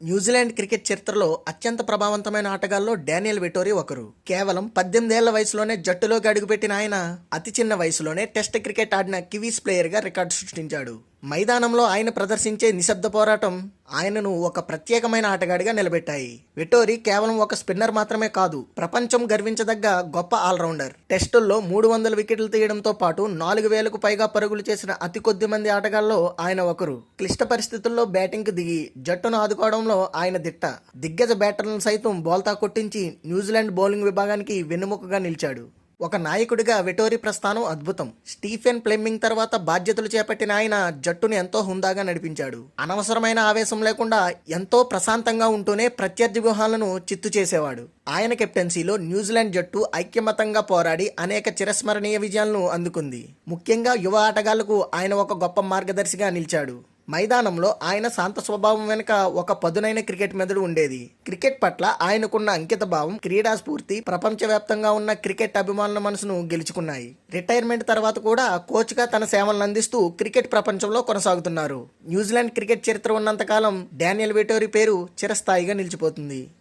New Zealand cricket చరిత్రలో అత్యంత ప్రభావవంతమైన ఆటగాళ్లలో డానియల్ వెటోరీ ఒకరు. కేవలం 18 ఏళ్ల వయసులోనే జట్టులోకి అడుగుపెట్టిన ఆయన అతి చిన్న వయసులోనే టెస్ట్ క్రికెట్ ఆడిన కివీస్ ప్లేయర్గా రికార్డు సృష్టించాడు. మైదానంలో ఆయన ప్రదర్శించే నిశ్శబ్ద పోరాటం ఆయనను ఒక ప్రత్యేకమైన ఆటగాడిగా నిలబెట్టాయి. వెటోరీ కేవలం ఒక స్పిన్నర్ మాత్రమే కాదు, ప్రపంచం గర్వించదగ్గ గొప్ప ఆల్రౌండర్. టెస్టుల్లో 300 వికెట్లు తీయడంతో పాటు 4000కు పైగా పరుగులు చేసిన అతి కొద్ది మంది ఆటగాళ్లలో ఆయన ఒకరు. క్లిష్ట పరిస్థితుల్లో బ్యాటింగ్కు దిగి జట్టును ఆదుకోవడంలో ఆయన దిట్ట. దిగ్గజ బ్యాటర్లను సైతం బోల్తా కొట్టించి న్యూజిలాండ్ బౌలింగ్ విభాగానికి వెన్నెముకగా నిలిచాడు. ఒక నాయకుడిగా వెటోరీ ప్రస్థానం అద్భుతం. స్టీఫెన్ ఫ్లెమింగ్ తర్వాత బాధ్యతలు చేపట్టిన ఆయన జట్టును ఎంతో హుందాగా నడిపించాడు. అనవసరమైన ఆవేశం లేకుండా ఎంతో ప్రశాంతంగా ఉంటూనే ప్రత్యర్థి వ్యూహాలను చిత్తు చేసేవాడు. ఆయన కెప్టెన్సీలో న్యూజిలాండ్ జట్టు ఐక్యమతంగా పోరాడి అనేక చిరస్మరణీయ విజయాలను అందుకుంది. ముఖ్యంగా యువ ఆటగాళ్లకు ఆయన ఒక గొప్ప మార్గదర్శిగా నిలిచాడు. మైదానంలో ఆయన శాంత స్వభావం వెనుక ఒక పదునైన క్రికెట్ మెదడు ఉండేది. క్రికెట్ పట్ల ఆయనకున్న అంకిత భావం, క్రీడా స్ఫూర్తి ప్రపంచవ్యాప్తంగా ఉన్న క్రికెట్ అభిమానుల మనసును గెలుచుకున్నాయి. రిటైర్మెంట్ తర్వాత కూడా కోచ్గా తన సేవలను అందిస్తూ క్రికెట్ ప్రపంచంలో కొనసాగుతున్నారు. న్యూజిలాండ్ క్రికెట్ చరిత్ర ఉన్నంతకాలం డానియల్ వెటోరీ పేరు చిరస్థాయిగా నిలిచిపోతుంది.